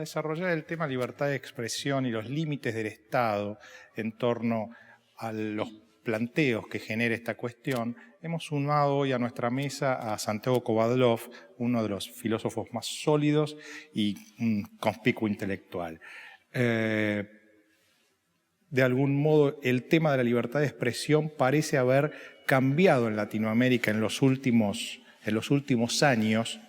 desarrollar el tema libertad de expresión y los límites del Estado en torno a los planteos que genera esta cuestión, hemos sumado hoy a nuestra mesa a Santiago Kovadlov, uno de los filósofos más sólidos y un conspicuo intelectual. De algún modo, el tema de la libertad de expresión parece haber cambiado en Latinoamérica en los últimos años,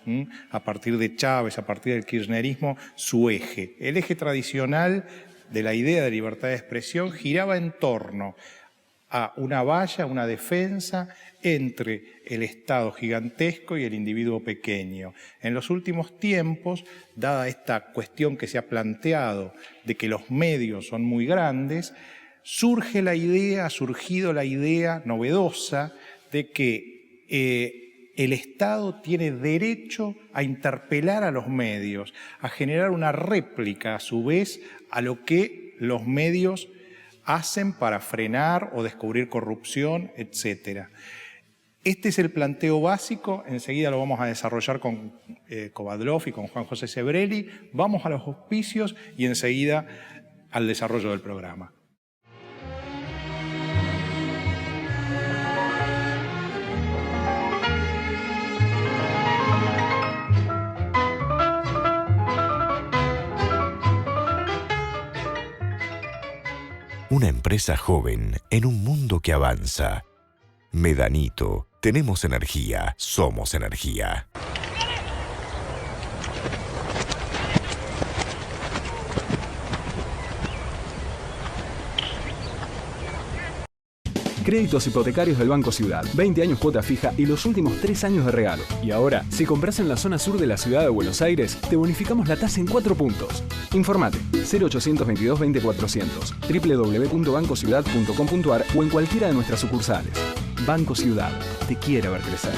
a partir de Chávez, a partir del kirchnerismo, su eje. El eje tradicional de la idea de libertad de expresión giraba en torno a una valla, una defensa entre el Estado gigantesco y el individuo pequeño. En los últimos tiempos, dada esta cuestión que se ha planteado de que los medios son muy grandes, ha surgido la idea novedosa de que el Estado tiene derecho a interpelar a los medios, a generar una réplica a su vez a lo que los medios hacen para frenar o descubrir corrupción, etc. Este es el planteo básico, enseguida lo vamos a desarrollar con Kovadlov y con Juan José Sebrelli. Vamos a los auspicios y enseguida al desarrollo del programa. Una empresa joven en un mundo que avanza. Medanito, tenemos energía, somos energía. Créditos hipotecarios del Banco Ciudad. 20 años cuota fija y los últimos 3 años de regalo. Y ahora, si compras en la zona sur de la ciudad de Buenos Aires, te bonificamos la tasa en 4 puntos. Informate 0822 20 400, www.bancociudad.com.ar o en cualquiera de nuestras sucursales. Banco Ciudad. Te quiere ver crecer.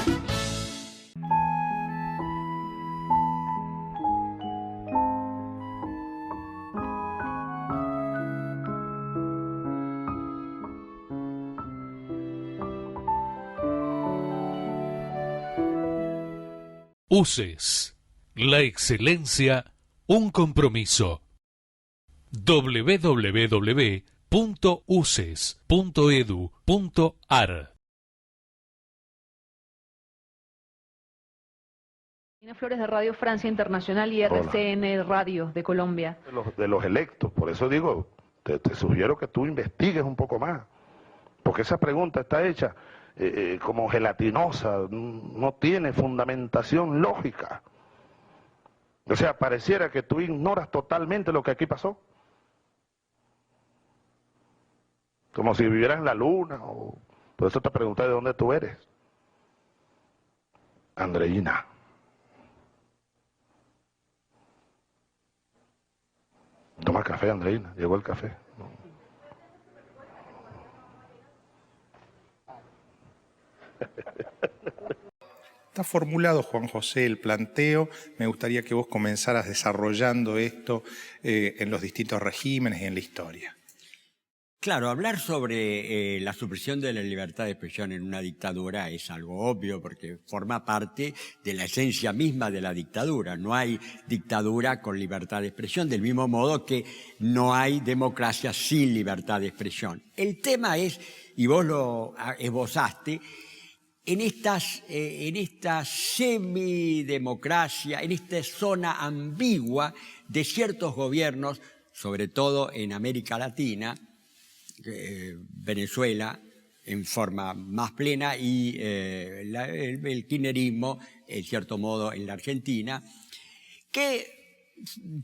UCES, la excelencia, un compromiso. www.uces.edu.ar. Flores de Radio Francia Internacional y RCN Radio de Colombia. De los electos, por eso digo, te sugiero que tú investigues un poco más, porque esa pregunta está hecha como gelatinosa, no tiene fundamentación lógica. O sea, pareciera que tú ignoras totalmente lo que aquí pasó. Como si vivieras en la luna, o por eso te pregunté de dónde tú eres. Andreina. Toma café, Andreina, llegó el café. Está formulado, Juan José, el planteo. Me gustaría que vos comenzaras desarrollando esto en los distintos regímenes y en la historia. Claro, hablar sobre la supresión de la libertad de expresión en una dictadura es algo obvio porque forma parte de la esencia misma de la dictadura. No hay dictadura con libertad de expresión, del mismo modo que no hay democracia sin libertad de expresión. El tema es, y vos lo esbozaste, en esta semidemocracia, en esta zona ambigua de ciertos gobiernos, sobre todo en América Latina, Venezuela en forma más plena y el kirchnerismo, en cierto modo, en la Argentina, que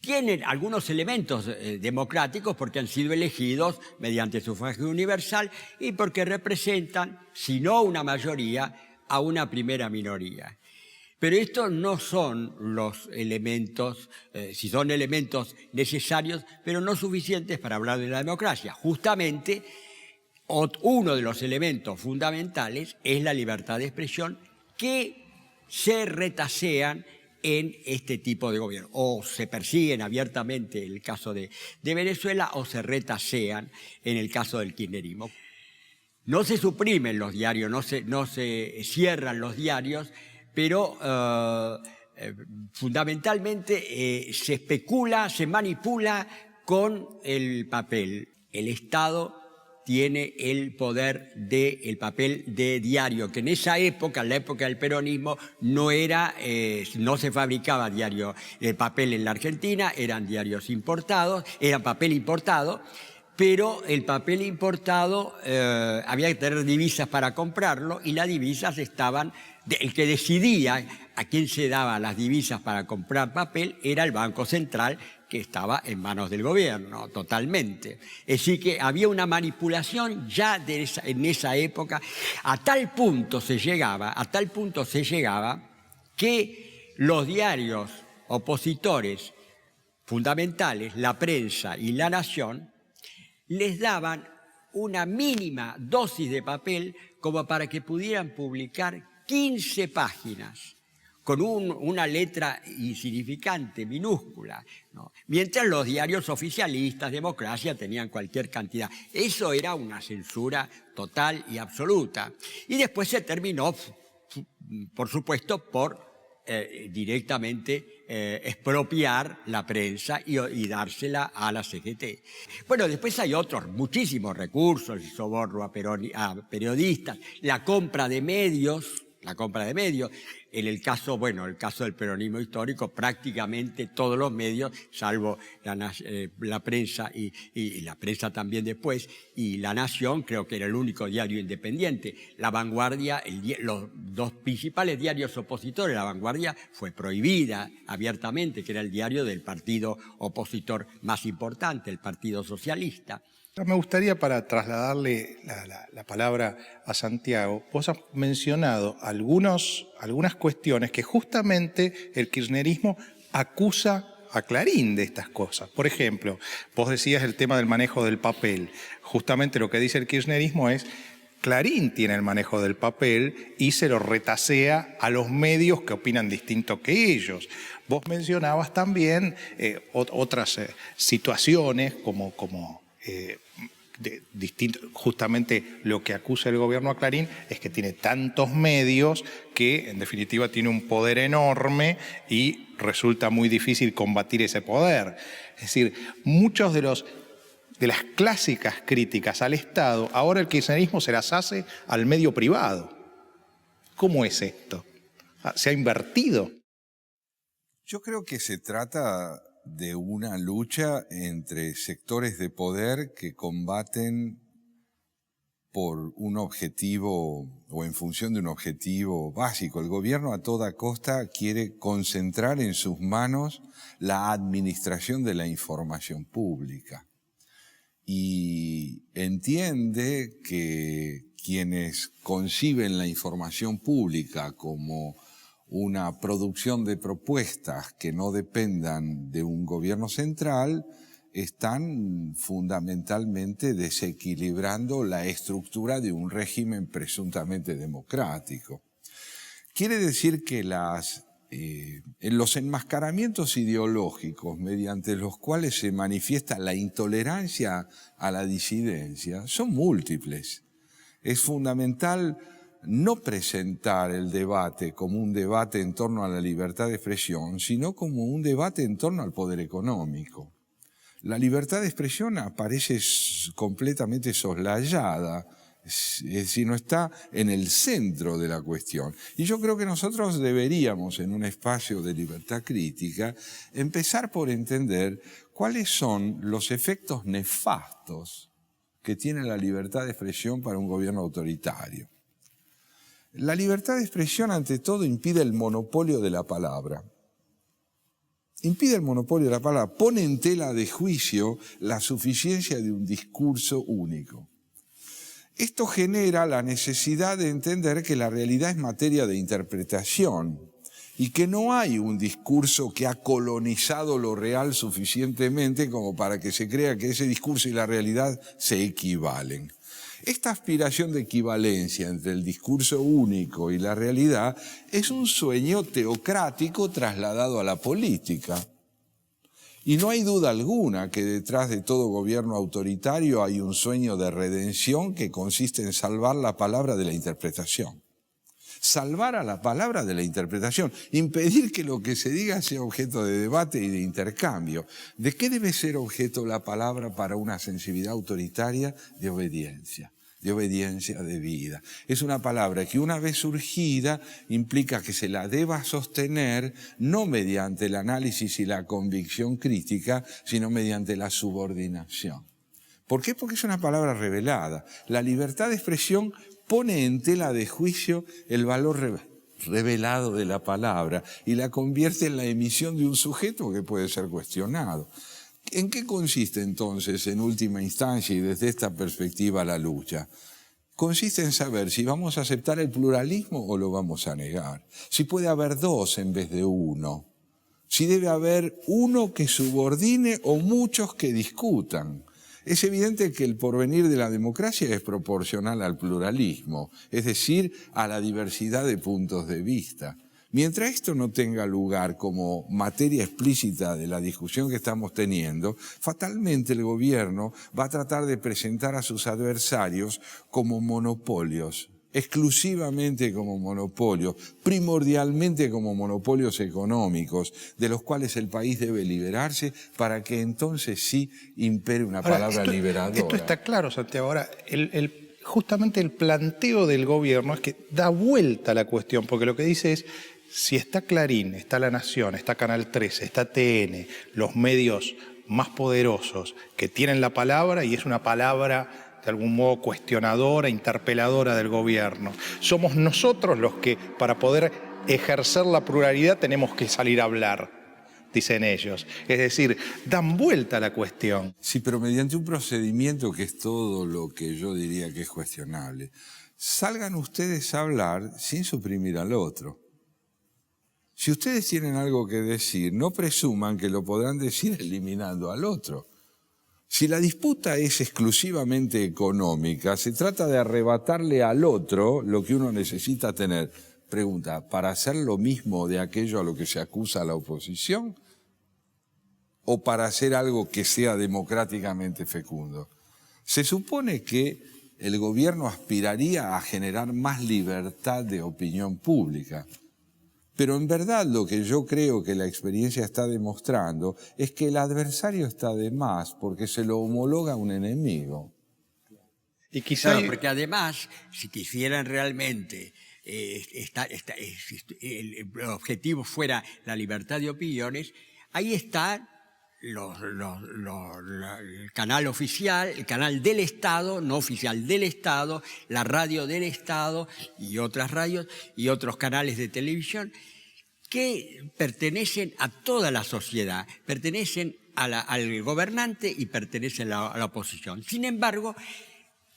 tienen algunos elementos democráticos porque han sido elegidos mediante sufragio universal y porque representan, si no una mayoría, a una primera minoría. Pero estos no son los elementos, si son elementos necesarios, pero no suficientes para hablar de la democracia. Justamente, uno de los elementos fundamentales es la libertad de expresión que se retasean en este tipo de gobierno. O se persiguen abiertamente en el caso de Venezuela o se retasean en el caso del kirchnerismo. No se suprimen los diarios, no se cierran los diarios, pero fundamentalmente se especula, se manipula con el papel. El Estado tiene el poder del papel de diario, que en esa época, en la época del peronismo, no se fabricaba diario de papel en la Argentina, eran diarios importados, era papel importado, pero el papel importado había que tener divisas para comprarlo y las divisas estaban, el que decidía a quién se daban las divisas para comprar papel era el Banco Central, que estaba en manos del gobierno, totalmente. Es decir, que había una manipulación ya en esa época, a tal punto se llegaba que los diarios opositores fundamentales, La Prensa y La Nación, les daban una mínima dosis de papel como para que pudieran publicar 15 páginas. Con una letra insignificante, minúscula, ¿no? Mientras los diarios oficialistas, Democracia, tenían cualquier cantidad. Eso era una censura total y absoluta. Y después se terminó, por supuesto, por directamente expropiar la prensa y dársela a la CGT. Bueno, después hay otros, muchísimos recursos, el soborno a periodistas, la compra de medios. En el caso del peronismo histórico, prácticamente todos los medios, salvo la prensa y la prensa también después, y La Nación, creo que era el único diario independiente. La Vanguardia, los dos principales diarios opositores, La Vanguardia fue prohibida abiertamente, que era el diario del partido opositor más importante, el Partido Socialista. Me gustaría, para trasladarle la palabra a Santiago, vos has mencionado algunas cuestiones que justamente el kirchnerismo acusa a Clarín de estas cosas. Por ejemplo, vos decías el tema del manejo del papel. Justamente lo que dice el kirchnerismo es: Clarín tiene el manejo del papel y se lo retasea a los medios que opinan distinto que ellos. Vos mencionabas también otras situaciones como justamente lo que acusa el gobierno a Clarín es que tiene tantos medios que en definitiva tiene un poder enorme y resulta muy difícil combatir ese poder. Es decir, muchos de las clásicas críticas al Estado, ahora el kirchnerismo se las hace al medio privado. ¿Cómo es esto? ¿Se ha invertido? Yo creo que se trata de una lucha entre sectores de poder que combaten por un objetivo o en función de un objetivo básico. El gobierno a toda costa quiere concentrar en sus manos la administración de la información pública y entiende que quienes conciben la información pública como una producción de propuestas que no dependan de un gobierno central, están fundamentalmente desequilibrando la estructura de un régimen presuntamente democrático. Quiere decir que los enmascaramientos ideológicos mediante los cuales se manifiesta la intolerancia a la disidencia son múltiples. Es fundamental no presentar el debate como un debate en torno a la libertad de expresión, sino como un debate en torno al poder económico. La libertad de expresión aparece completamente soslayada, es decir, no está en el centro de la cuestión. Y yo creo que nosotros deberíamos, en un espacio de libertad crítica, empezar por entender cuáles son los efectos nefastos que tiene la libertad de expresión para un gobierno autoritario. La libertad de expresión, ante todo, impide el monopolio de la palabra. Impide el monopolio de la palabra, pone en tela de juicio la suficiencia de un discurso único. Esto genera la necesidad de entender que la realidad es materia de interpretación y que no hay un discurso que ha colonizado lo real suficientemente como para que se crea que ese discurso y la realidad se equivalen. Esta aspiración de equivalencia entre el discurso único y la realidad es un sueño teocrático trasladado a la política. Y no hay duda alguna que detrás de todo gobierno autoritario hay un sueño de redención que consiste en salvar la palabra de la interpretación. Salvar a la palabra de la interpretación, impedir que lo que se diga sea objeto de debate y de intercambio. ¿De qué debe ser objeto la palabra para una sensibilidad autoritaria? De obediencia de vida. Es una palabra que una vez surgida implica que se la deba sostener no mediante el análisis y la convicción crítica, sino mediante la subordinación. ¿Por qué? Porque es una palabra revelada. La libertad de expresión pone en tela de juicio el valor revelado de la palabra y la convierte en la emisión de un sujeto que puede ser cuestionado. ¿En qué consiste entonces, en última instancia y desde esta perspectiva, la lucha? Consiste en saber si vamos a aceptar el pluralismo o lo vamos a negar. Si puede haber dos en vez de uno. Si debe haber uno que subordine o muchos que discutan. Es evidente que el porvenir de la democracia es proporcional al pluralismo, es decir, a la diversidad de puntos de vista. Mientras esto no tenga lugar como materia explícita de la discusión que estamos teniendo, fatalmente el gobierno va a tratar de presentar a sus adversarios como monopolios, exclusivamente como monopolios, primordialmente como monopolios económicos, de los cuales el país debe liberarse para que entonces sí impere una palabra liberadora. Esto está claro, Santiago. Ahora, justamente el planteo del gobierno es que da vuelta a la cuestión, porque lo que dice es, si está Clarín, está La Nación, está Canal 13, está TN, los medios más poderosos que tienen la palabra, y es una palabra de algún modo cuestionadora, interpeladora del gobierno. Somos nosotros los que, para poder ejercer la pluralidad, tenemos que salir a hablar, dicen ellos. Es decir, dan vuelta a la cuestión. Sí, pero mediante un procedimiento que es todo lo que yo diría que es cuestionable. Salgan ustedes a hablar sin suprimir al otro. Si ustedes tienen algo que decir, no presuman que lo podrán decir eliminando al otro. Si la disputa es exclusivamente económica, se trata de arrebatarle al otro lo que uno necesita tener. Pregunta, ¿para hacer lo mismo de aquello a lo que se acusa a la oposición? ¿O para hacer algo que sea democráticamente fecundo? Se supone que el gobierno aspiraría a generar más libertad de opinión pública. Pero en verdad lo que yo creo que la experiencia está demostrando es que el adversario está de más porque se lo homologa a un enemigo. Y quizá porque además, si quisieran realmente el objetivo fuera la libertad de opiniones, ahí está el canal oficial, el canal del Estado, no oficial del Estado, la radio del Estado y otras radios y otros canales de televisión que pertenecen a toda la sociedad, pertenecen al gobernante y pertenecen a la oposición. Sin embargo,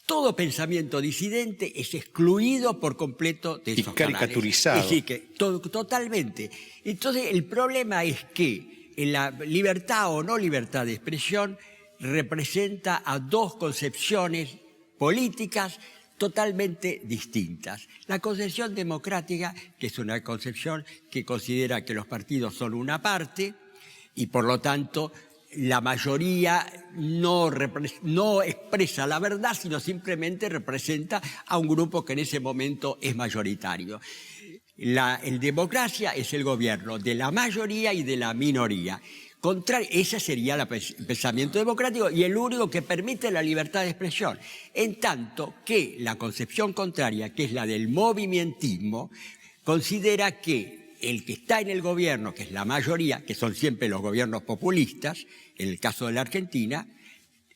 todo pensamiento disidente es excluido por completo de esos canales. Y caricaturizado. Es decir, que totalmente. Entonces, el problema es que la libertad o no libertad de expresión representa a dos concepciones políticas totalmente distintas. La concepción democrática, que es una concepción que considera que los partidos son una parte y por lo tanto la mayoría no expresa la verdad, sino simplemente representa a un grupo que en ese momento es mayoritario. El democracia es el gobierno de la mayoría y de la minoría. Ese sería el pensamiento democrático y el único que permite la libertad de expresión. En tanto que la concepción contraria, que es la del movimentismo, considera que el que está en el gobierno, que es la mayoría, que son siempre los gobiernos populistas, en el caso de la Argentina,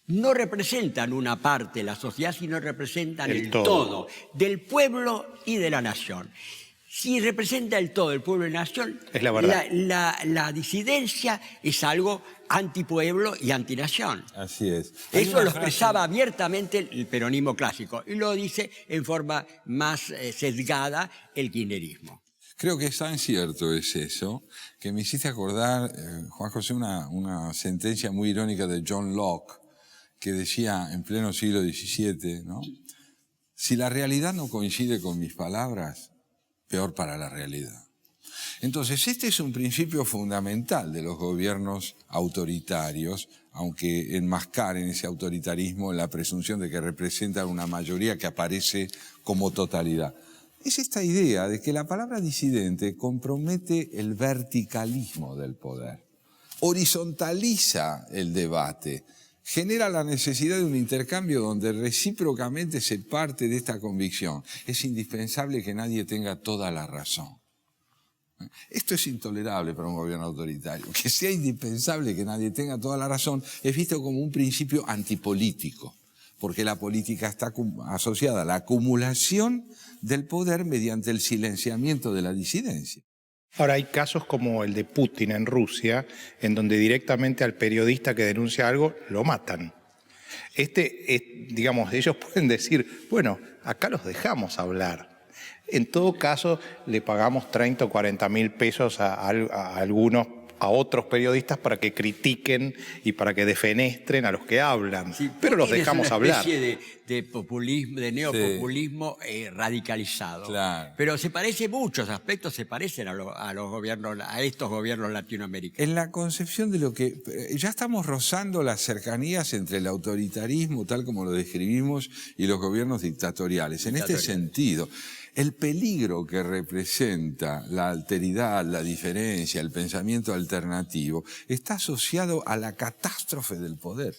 no representan una parte de la sociedad, sino representan el todo del pueblo y de la nación. Si representa el todo el pueblo y la nación, es la verdad. La disidencia es algo antipueblo y antinación. Así es. Eso lo expresaba abiertamente el peronismo clásico y lo dice en forma más sesgada el kirchnerismo. Creo que es tan cierto es eso, que me hiciste acordar, Juan José, una sentencia muy irónica de John Locke, que decía en pleno siglo XVII, ¿no? Si la realidad no coincide con mis palabras, peor para la realidad. Entonces, este es un principio fundamental de los gobiernos autoritarios, aunque enmascaren ese autoritarismo en la presunción de que representan una mayoría que aparece como totalidad. es esta idea de que la palabra disidente compromete el verticalismo del poder, horizontaliza el debate, genera la necesidad de un intercambio donde recíprocamente se parte de esta convicción. Es indispensable que nadie tenga toda la razón. Esto es intolerable para un gobierno autoritario. Que sea indispensable que nadie tenga toda la razón es visto como un principio antipolítico, porque la política está asociada a la acumulación del poder mediante el silenciamiento de la disidencia. Ahora, hay casos como el de Putin en Rusia, en donde directamente al periodista que denuncia algo lo matan. Digamos, ellos pueden decir, bueno, acá los dejamos hablar. En todo caso, le pagamos 30 o 40 mil pesos a otros periodistas para que critiquen y para que defenestren a los que hablan. Sí, pero los dejamos hablar. Es una especie de populismo, de neopopulismo radicalizado. Claro. Pero se parece, muchos aspectos se parecen a los gobiernos, a estos gobiernos latinoamericanos. En la concepción de lo que... Ya estamos rozando las cercanías entre el autoritarismo, tal como lo describimos, y los gobiernos dictatoriales. En este sentido, el peligro que representa la alteridad, la diferencia, el pensamiento alternativo, está asociado a la catástrofe del poder.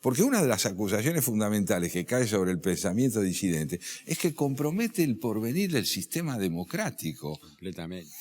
Porque una de las acusaciones fundamentales que cae sobre el pensamiento disidente es que compromete el porvenir del sistema democrático. Completamente.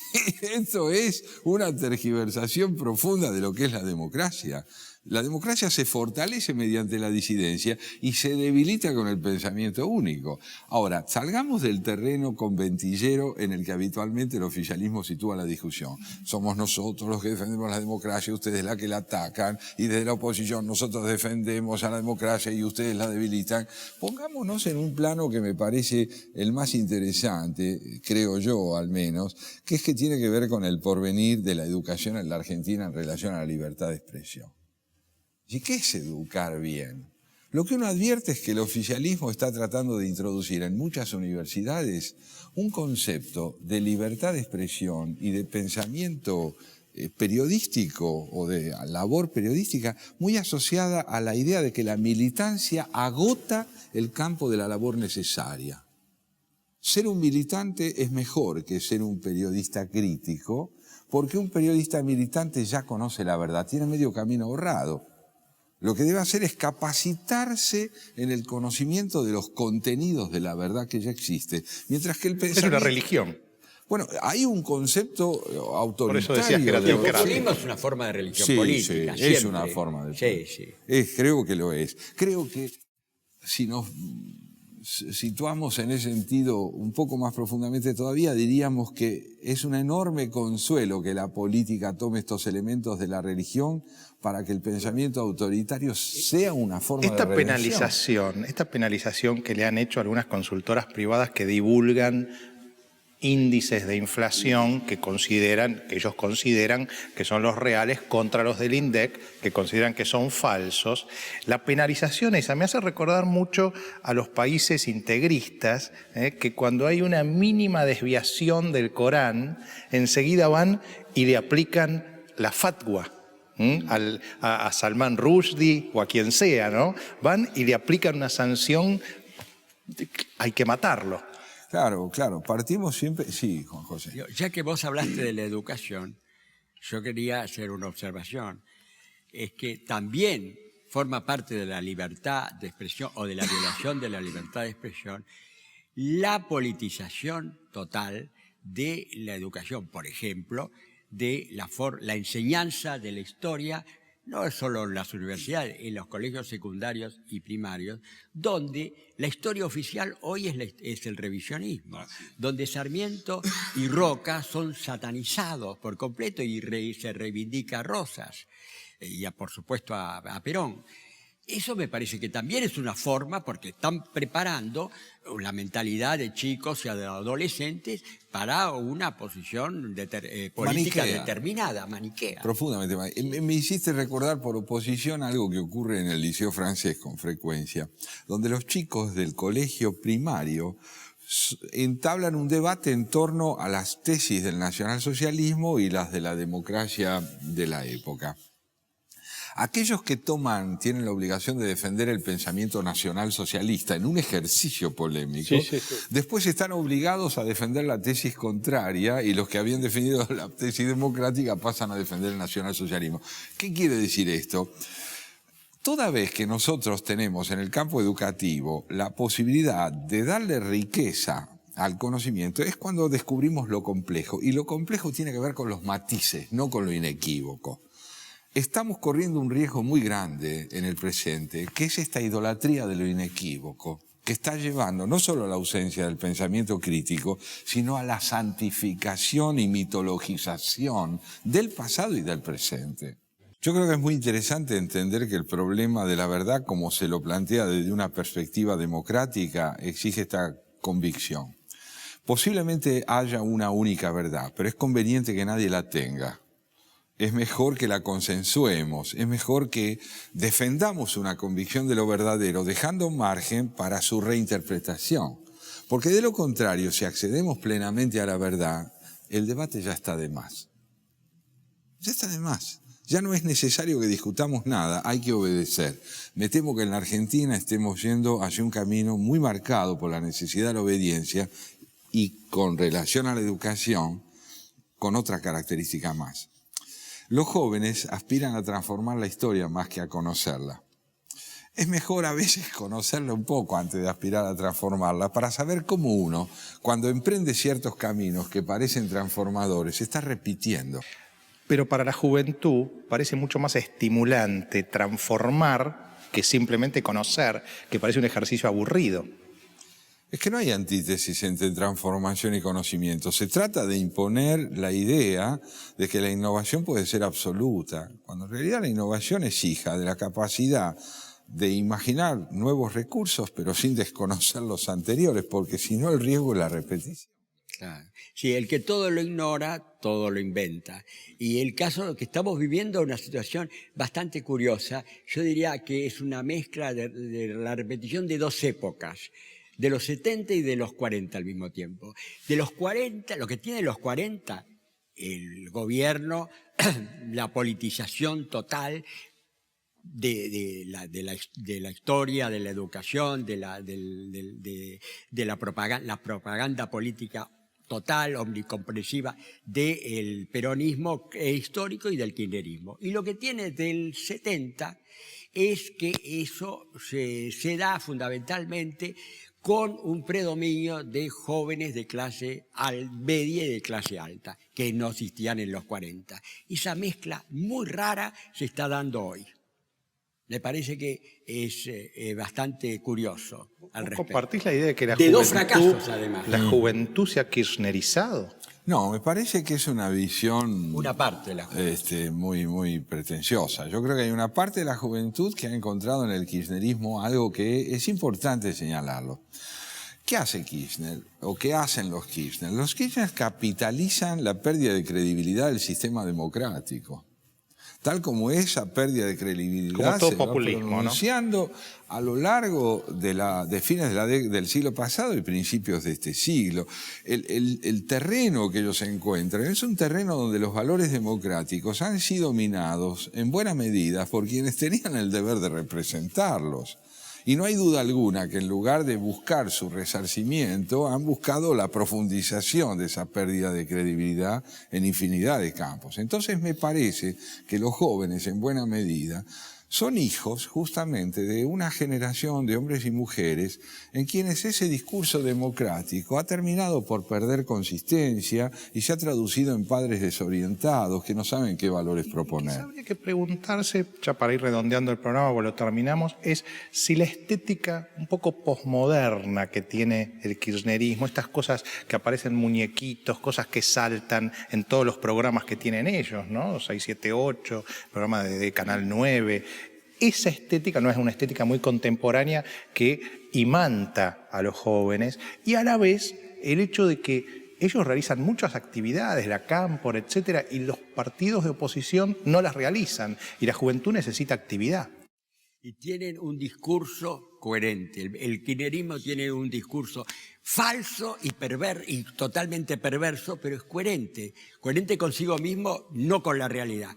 Esto es una tergiversación profunda de lo que es la democracia. La democracia se fortalece mediante la disidencia y se debilita con el pensamiento único. Ahora, salgamos del terreno conventillero en el que habitualmente el oficialismo sitúa la discusión. Somos nosotros los que defendemos la democracia, ustedes la que la atacan, y desde la oposición nosotros defendemos a la democracia y ustedes la debilitan. Pongámonos en un plano que me parece el más interesante, creo yo al menos, que es que tiene que ver con el porvenir de la educación en la Argentina en relación a la libertad de expresión. ¿Y qué es educar bien? Lo que uno advierte es que el oficialismo está tratando de introducir en muchas universidades un concepto de libertad de expresión y de pensamiento periodístico o de labor periodística muy asociada a la idea de que la militancia agota el campo de la labor necesaria. Ser un militante es mejor que ser un periodista crítico, porque un periodista militante ya conoce la verdad, tiene medio camino ahorrado. Lo que debe hacer es capacitarse en el conocimiento de los contenidos de la verdad que ya existe. Mientras que el pensamiento... Es una religión. Bueno, hay un concepto autoritario. Por eso decías que era el populismo es una forma de religión política. Sí, es una forma de... Creo que lo es. Creo que si nos situamos en ese sentido un poco más profundamente todavía, diríamos que es un enorme consuelo que la política tome estos elementos de la religión para que el pensamiento autoritario sea una forma de redención. Esta penalización que le han hecho algunas consultoras privadas que divulgan índices de inflación que ellos consideran que son los reales contra los del INDEC, que consideran que son falsos. La penalización esa me hace recordar mucho a los países integristas, que cuando hay una mínima desviación del Corán, enseguida van y le aplican la fatwa. A Salman Rushdie o a quien sea, ¿no? Van y le aplican una sanción, hay que matarlo. Claro, partimos siempre... Sí, Juan José. Ya que vos hablaste de la educación, yo quería hacer una observación. Es que también forma parte de la libertad de expresión o de la violación de la libertad de expresión la politización total de la educación, por ejemplo, de la enseñanza de la historia, no solo en las universidades, en los colegios secundarios y primarios, donde la historia oficial hoy es el revisionismo, donde Sarmiento y Roca son satanizados por completo y se reivindica a Rosas y por supuesto a Perón. Eso me parece que también es una forma, porque están preparando la mentalidad de chicos y de adolescentes para una posición política determinada, maniquea. Profundamente. Me hiciste recordar por oposición algo que ocurre en el Liceo francés con frecuencia, donde los chicos del colegio primario entablan un debate en torno a las tesis del nacionalsocialismo y las de la democracia de la época. Aquellos que tienen la obligación de defender el pensamiento nacional socialista en un ejercicio polémico, después están obligados a defender la tesis contraria, y los que habían defendido la tesis democrática pasan a defender el nacionalsocialismo. ¿Qué quiere decir esto? Toda vez que nosotros tenemos en el campo educativo la posibilidad de darle riqueza al conocimiento, es cuando descubrimos lo complejo, y lo complejo tiene que ver con los matices, no con lo inequívoco. Estamos corriendo un riesgo muy grande en el presente, que es esta idolatría de lo inequívoco, que está llevando no solo a la ausencia del pensamiento crítico, sino a la santificación y mitologización del pasado y del presente. Yo creo que es muy interesante entender que el problema de la verdad, como se lo plantea desde una perspectiva democrática, exige esta convicción. Posiblemente haya una única verdad, pero es conveniente que nadie la tenga. Es mejor que la consensuemos, es mejor que defendamos una convicción de lo verdadero, dejando un margen para su reinterpretación. Porque de lo contrario, si accedemos plenamente a la verdad, el debate ya está de más. Ya está de más. Ya no es necesario que discutamos nada, hay que obedecer. Me temo que en la Argentina estemos yendo hacia un camino muy marcado por la necesidad de la obediencia, y con relación a la educación, con otra característica más. Los jóvenes aspiran a transformar la historia más que a conocerla. Es mejor a veces conocerla un poco antes de aspirar a transformarla, para saber cómo uno, cuando emprende ciertos caminos que parecen transformadores, se está repitiendo. Pero para la juventud parece mucho más estimulante transformar que simplemente conocer, que parece un ejercicio aburrido. Es que no hay antítesis entre transformación y conocimiento. Se trata de imponer la idea de que la innovación puede ser absoluta, cuando en realidad la innovación es hija de la capacidad de imaginar nuevos recursos, pero sin desconocer los anteriores, porque si no el riesgo es la repetición. Claro. Sí, el que todo lo ignora, todo lo inventa. Y el caso que estamos viviendo es una situación bastante curiosa. Yo diría que es una mezcla de la repetición de dos épocas, de los 70 y de los 40 al mismo tiempo. De los 40, lo que tiene los 40, el gobierno, la politización total de la historia, de la educación, de la propaganda política total, omnicomprensiva, del peronismo histórico y del kirchnerismo. Y lo que tiene del 70 es que eso se da fundamentalmente con un predominio de jóvenes de clase media y de clase alta, que no existían en los 40. Esa mezcla muy rara se está dando hoy. Me parece que es bastante curioso al respecto. ¿Compartís la idea de que la dos fracasos, además, la juventud se ha kirchnerizado? No, me parece que es una visión una parte de la juventud. Muy pretenciosa. Yo creo que hay una parte de la juventud que ha encontrado en el kirchnerismo algo que es importante señalarlo. ¿Qué hace Kirchner? ¿O qué hacen los Kirchner? Los Kirchner capitalizan la pérdida de credibilidad del sistema democrático. Tal como esa pérdida de credibilidad como todo se va populismo, pronunciando, ¿no?, a lo largo de fines del siglo pasado y principios de este siglo. El terreno que ellos encuentran es un terreno donde los valores democráticos han sido minados en buena medida por quienes tenían el deber de representarlos. Y no hay duda alguna que en lugar de buscar su resarcimiento, han buscado la profundización de esa pérdida de credibilidad en infinidad de campos. Entonces me parece que los jóvenes, en buena medida, son hijos justamente de una generación de hombres y mujeres en quienes ese discurso democrático ha terminado por perder consistencia y se ha traducido en padres desorientados que no saben qué valores proponer. Habría que preguntarse, ya para ir redondeando el programa, porque lo terminamos, es si la estética un poco posmoderna que tiene el kirchnerismo, estas cosas que aparecen muñequitos, cosas que saltan en todos los programas que tienen ellos, ¿no? 678, programa de Canal 9, esa estética no es una estética muy contemporánea que imanta a los jóvenes, y a la vez el hecho de que ellos realizan muchas actividades, la Cámpora, etcétera, y los partidos de oposición no las realizan, y la juventud necesita actividad. Y tienen un discurso coherente. El kirchnerismo tiene un discurso falso y totalmente perverso, pero es coherente. Coherente consigo mismo, no con la realidad.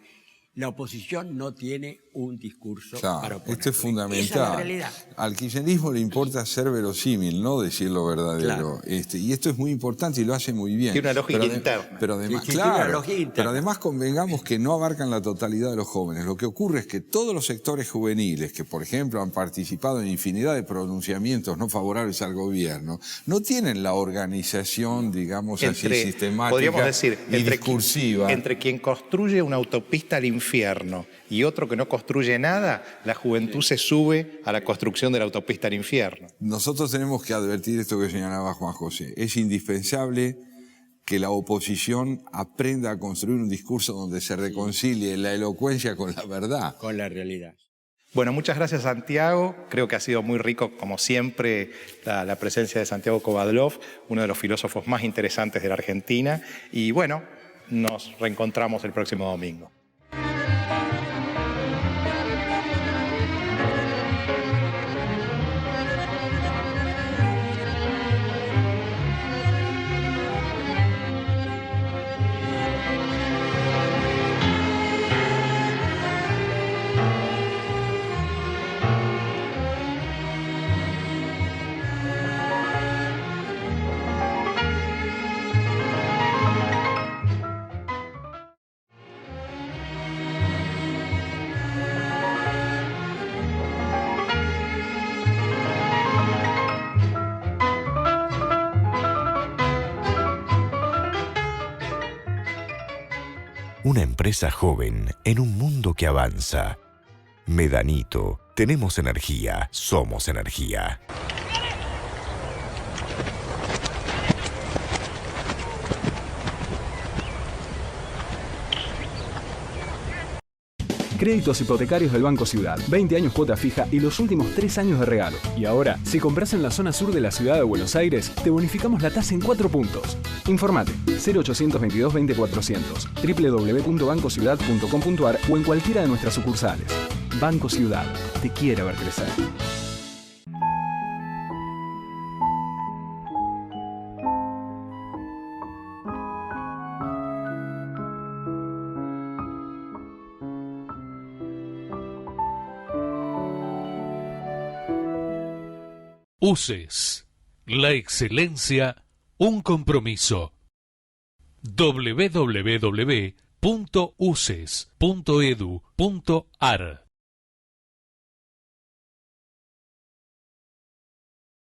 La oposición no tiene un discurso Claro, para oponer. esto es fundamental. Esa es la realidad. Al kirchnerismo le importa ser verosímil, no decir lo verdadero. Claro. Y esto es muy importante y lo hace muy bien. Tiene una lógica interna. Pero además, Sí, tiene una claro, lógica interna. pero además convengamos que no abarcan la totalidad de los jóvenes. Lo que ocurre es que todos los sectores juveniles, que por ejemplo han participado en infinidad de pronunciamientos no favorables al gobierno, no tienen la organización, digamos así, sistemática podríamos decir, y discursiva. Entre quien construye una autopista al infierno y otro que no construye nada, la juventud se sube a la construcción de la autopista al infierno. Nosotros tenemos que advertir esto que señalaba Juan José. Es indispensable que la oposición aprenda a construir un discurso donde se reconcilie la elocuencia con la verdad. Con la realidad. Bueno, muchas gracias, Santiago. Creo que ha sido muy rico, como siempre, la presencia de Santiago Kovadlov, uno de los filósofos más interesantes de la Argentina. Y bueno, nos reencontramos el próximo domingo. Una empresa joven en un mundo que avanza. Medanito, tenemos energía, somos energía. Créditos hipotecarios del Banco Ciudad. 20 años cuota fija y los últimos 3 años de regalo. Y ahora, si compras en la zona sur de la ciudad de Buenos Aires, te bonificamos la tasa en 4 puntos. Informate 0822 20 400, www.bancociudad.com.ar o en cualquiera de nuestras sucursales. Banco Ciudad. Te quiere ver crecer. UCES, la excelencia, un compromiso. www.uces.edu.ar